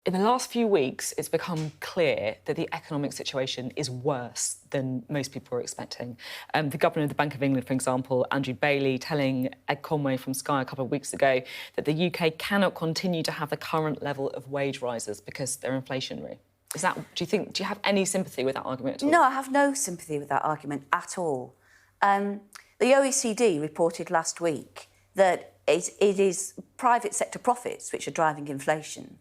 In the last few weeks, it's become clear that the economic situation is worse than most people were expecting. The Governor of the Bank of England, for example, Andrew Bailey, telling Ed Conway from Sky a couple of weeks ago that the UK cannot continue to have the current level of wage rises because they're inflationary. Do you have any sympathy with that argument at all? No, I have no sympathy with that argument at all. The OECD reported last week that it is private sector profits which are driving inflation.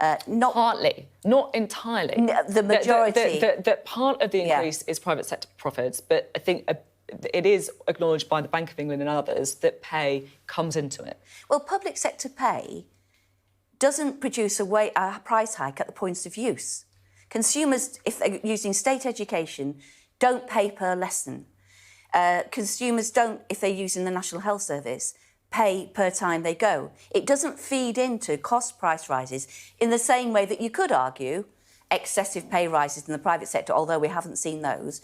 Partly, not entirely. The majority. That part of the increase is private sector profits, but I think it is acknowledged by the Bank of England and others that pay comes into it. Well, public sector pay doesn't produce a price hike at the points of use. Consumers, if they're using state education, don't pay per lesson. Consumers don't, if they're using the National Health Service, pay per time they go. It doesn't feed into cost price rises in the same way that you could argue excessive pay rises in the private sector, although we haven't seen those,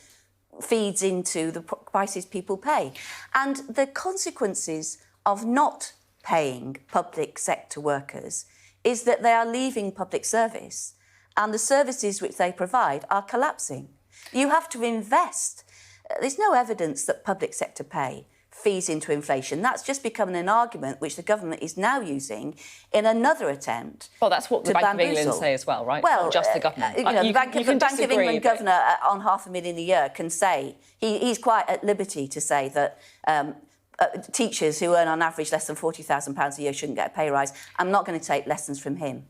feeds into the prices people pay. And the consequences of not paying public sector workers is that they are leaving public service and the services which they provide are collapsing. You have to invest. There's no evidence that public sector pay feeds into inflation. That's just becoming an argument which the government is now using in another attempt. Well, that's what the Bank of England say as well, right? Well, not just the government. The Bank of England governor on £500,000 a year can say, he's quite at liberty to say that teachers who earn on average less than £40,000 a year shouldn't get a pay rise. I'm not going to take lessons from him.